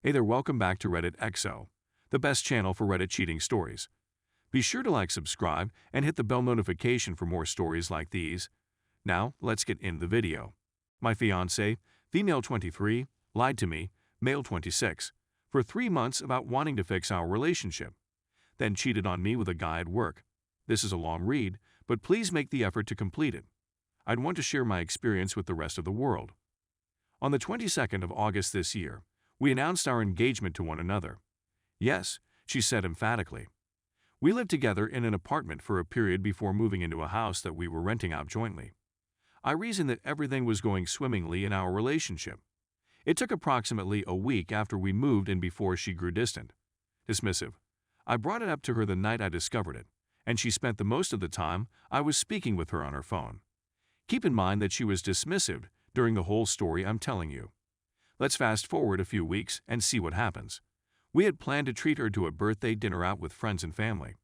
Hey there, welcome back to Reddit XO, the best channel for Reddit cheating stories. Be sure to like, subscribe, and hit the bell notification for more stories like these. Now, let's get into the video. My fiancé, female 23, lied to me, male 26, for 3 months about wanting to fix our relationship, then cheated on me with a guy at work. This is a long read, but please make the effort to complete it. I'd want to share my experience with the rest of the world. On the 22nd of August this year, we announced our engagement to one another. Yes, she said emphatically. We lived together in an apartment for a period before moving into a house that we were renting out jointly. I reasoned that everything was going swimmingly in our relationship. It took approximately a week after we moved in before she grew distant, dismissive. I brought it up to her the night I discovered it, and she spent the most of the time I was speaking with her on her phone. Keep in mind that she was dismissive during the whole story I'm telling you. Let's fast forward a few weeks and see what happens. We had planned to treat her to a birthday dinner out with friends and family.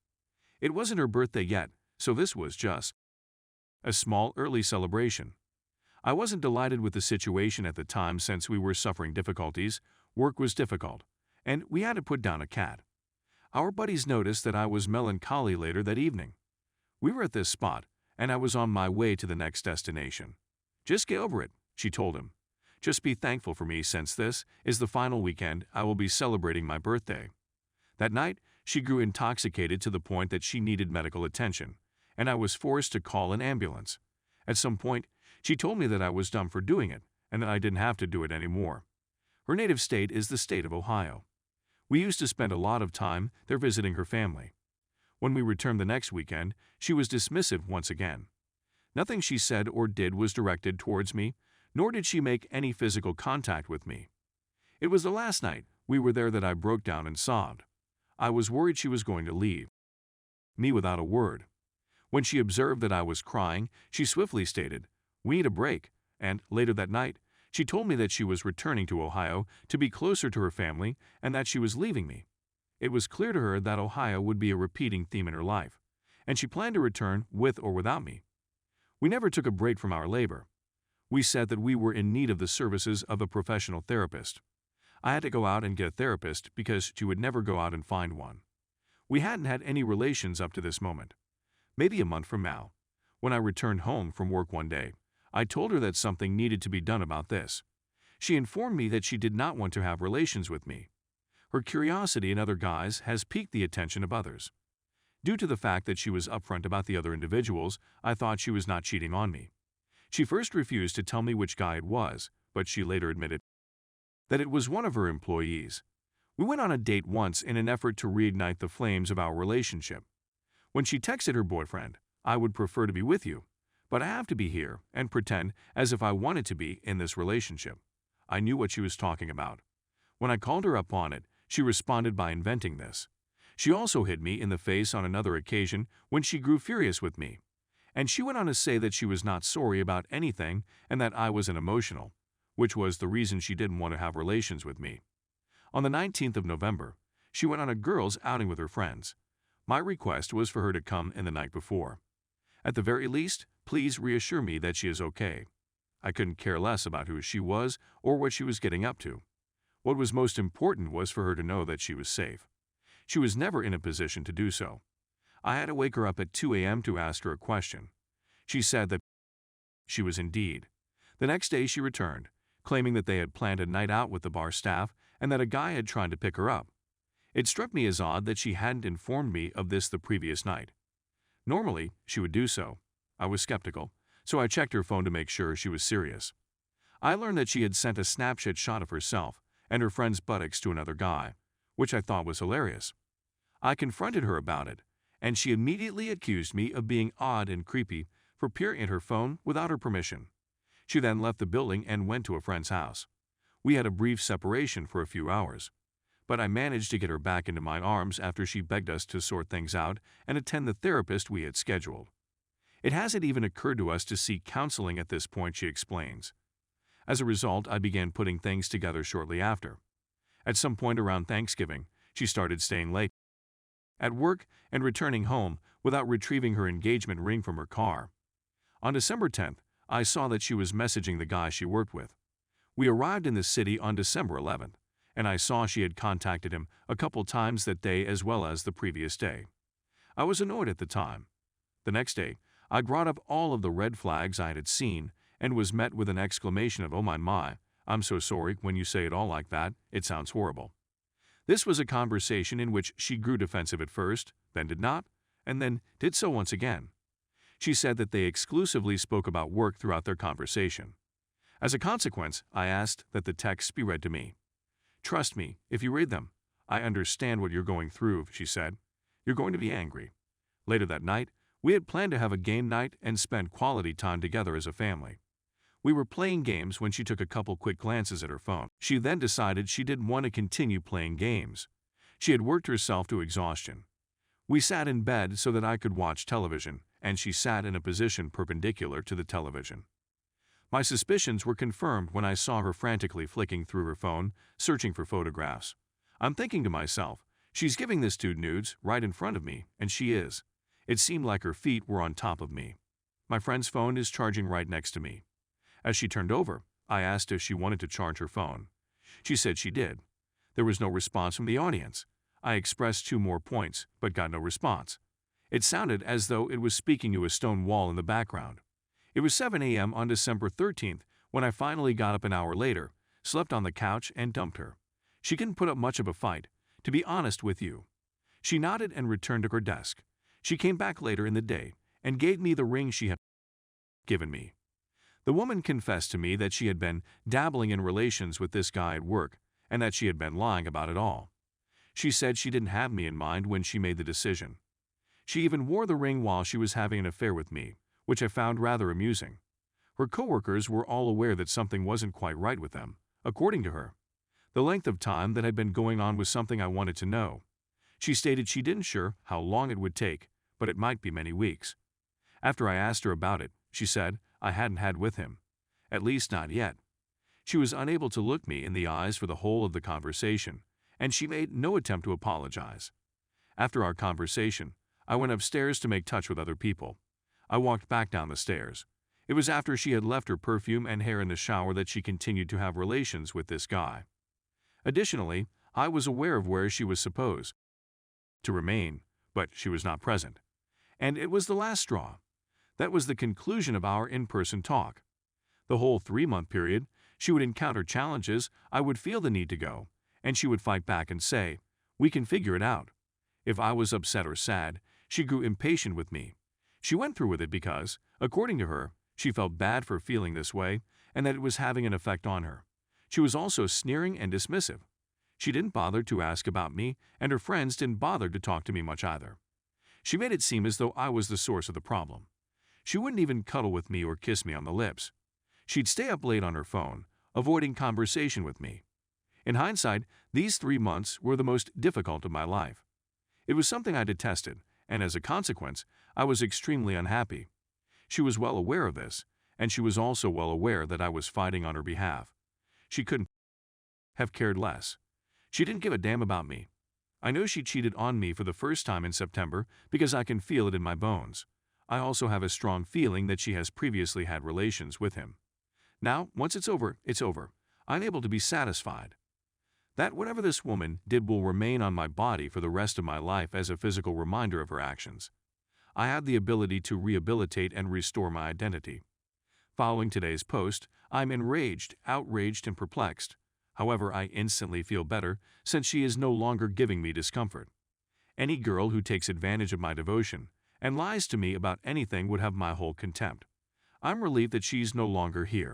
It wasn't her birthday yet, so this was just a small early celebration. I wasn't delighted with the situation at the time since we were suffering difficulties, work was difficult, and we had to put down a cat. Our buddies noticed that I was melancholy later that evening. We were at this spot, and I was on my way to the next destination. Just get over it, she told him. Just be thankful for me since this is the final weekend I will be celebrating my birthday. That night, she grew intoxicated to the point that she needed medical attention, and I was forced to call an ambulance. At some point, she told me that I was dumb for doing it and that I didn't have to do it anymore. Her native state is the state of Ohio. We used to spend a lot of time there visiting her family. When we returned the next weekend, she was dismissive once again. Nothing she said or did was directed towards me, nor did she make any physical contact with me. It was the last night we were there that I broke down and sobbed. I was worried she was going to leave me without a word. When she observed that I was crying, she swiftly stated, "We need a break," and later that night, she told me that she was returning to Ohio to be closer to her family and that she was leaving me. It was clear to her that Ohio would be a repeating theme in her life, and she planned to return with or without me. We never took a break from our labor. We said that we were in need of the services of a professional therapist. I had to go out and get a therapist because she would never go out and find one. We hadn't had any relations up to this moment. Maybe a month from now, when I returned home from work one day, I told her that something needed to be done about this. She informed me that she did not want to have relations with me. Her curiosity in other guys has piqued the attention of others. Due to the fact that she was upfront about the other individuals, I thought she was not cheating on me. She first refused to tell me which guy it was, but she later admitted that it was one of her employees. We went on a date once in an effort to reignite the flames of our relationship. When she texted her boyfriend, "I would prefer to be with you, but I have to be here and pretend as if I wanted to be in this relationship." I knew what she was talking about. When I called her up on it, she responded by inventing this. She also hit me in the face on another occasion when she grew furious with me. And she went on to say that she was not sorry about anything and that I was emotional, which was the reason she didn't want to have relations with me. On the 19th of November, she went on a girls' outing with her friends. My request was for her to come in the night before. At the very least, please reassure me that she is okay. I couldn't care less about who she was or what she was getting up to. What was most important was for her to know that she was safe. She was never in a position to do so. I had to wake her up at 2 a.m. to ask her a question. She said that she was indeed. The next day she returned, claiming that they had planned a night out with the bar staff and that a guy had tried to pick her up. It struck me as odd that she hadn't informed me of this the previous night. Normally, she would do so. I was skeptical, so I checked her phone to make sure she was serious. I learned that she had sent a Snapchat shot of herself and her friend's buttocks to another guy, which I thought was hilarious. I confronted her about it, and she immediately accused me of being odd and creepy for peering at her phone without her permission. She then left the building and went to a friend's house. We had a brief separation for a few hours, but I managed to get her back into my arms after she begged us to sort things out and attend the therapist we had scheduled. It hasn't even occurred to us to seek counseling at this point, she explains. As a result, I began putting things together shortly after. At some point around Thanksgiving, she started staying late at work and returning home without retrieving her engagement ring from her car. On December 10th, I saw that she was messaging the guy she worked with. We arrived in the city on December 11th, and I saw she had contacted him a couple times that day as well as the previous day. I was annoyed at the time. The next day, I brought up all of the red flags I had seen and was met with an exclamation of, "Oh my, I'm so sorry when you say it all like that, it sounds horrible." This was a conversation in which she grew defensive at first, then did not, and then did so once again. She said that they exclusively spoke about work throughout their conversation. As a consequence, I asked that the texts be read to me. "Trust me, if you read them, I understand what you're going through," she said. "You're going to be angry." Later that night, we had planned to have a game night and spend quality time together as a family. We were playing games when she took a couple quick glances at her phone. She then decided she didn't want to continue playing games. She had worked herself to exhaustion. We sat in bed so that I could watch television, and she sat in a position perpendicular to the television. My suspicions were confirmed when I saw her frantically flicking through her phone, searching for photographs. I'm thinking to myself, she's giving this dude nudes right in front of me, and she is. It seemed like her feet were on top of me. My friend's phone is charging right next to me. As she turned over, I asked if she wanted to charge her phone. She said she did. There was no response from the audience. I expressed 2 more points, but got no response. It sounded as though it was speaking to a stone wall in the background. It was 7 a.m. on December 13th when I finally got up an hour later, slept on the couch, and dumped her. She couldn't put up much of a fight, to be honest with you. She nodded and returned to her desk. She came back later in the day and gave me the ring she had given me. The woman confessed to me that she had been dabbling in relations with this guy at work and that she had been lying about it all. She said she didn't have me in mind when she made the decision. She even wore the ring while she was having an affair with me, which I found rather amusing. Her coworkers were all aware that something wasn't quite right with them, according to her. The length of time that had been going on was something I wanted to know. She stated she didn't sure how long it would take, but it might be many weeks. After I asked her about it, she said I hadn't had with him. At least not yet. She was unable to look me in the eyes for the whole of the conversation, and she made no attempt to apologize. After our conversation, I went upstairs to make touch with other people. I walked back down the stairs. It was after she had left her perfume and hair in the shower that she continued to have relations with this guy. Additionally, I was aware of where she was supposed to remain, but she was not present. And it was the last straw. That was the conclusion of our in-person talk. The whole 3-month period, she would encounter challenges, I would feel the need to go, and she would fight back and say, "We can figure it out." If I was upset or sad, she grew impatient with me. She went through with it because, according to her, she felt bad for feeling this way and that it was having an effect on her. She was also sneering and dismissive. She didn't bother to ask about me, and her friends didn't bother to talk to me much either. She made it seem as though I was the source of the problem. She wouldn't even cuddle with me or kiss me on the lips. She'd stay up late on her phone, avoiding conversation with me. In hindsight, these 3 months were the most difficult of my life. It was something I detested, and as a consequence, I was extremely unhappy. She was well aware of this, and she was also well aware that I was fighting on her behalf. She couldn't have cared less. She didn't give a damn about me. I know she cheated on me for the first time in September because I can feel it in my bones. I also have a strong feeling that she has previously had relations with him. Now, once it's over, it's over. I'm able to be satisfied. That whatever this woman did will remain on my body for the rest of my life as a physical reminder of her actions. I have the ability to rehabilitate and restore my identity. Following today's post, I'm enraged, outraged, and perplexed. However, I instantly feel better since she is no longer giving me discomfort. Any girl who takes advantage of my devotion and lies to me about anything would have my whole contempt. I'm relieved that she's no longer here.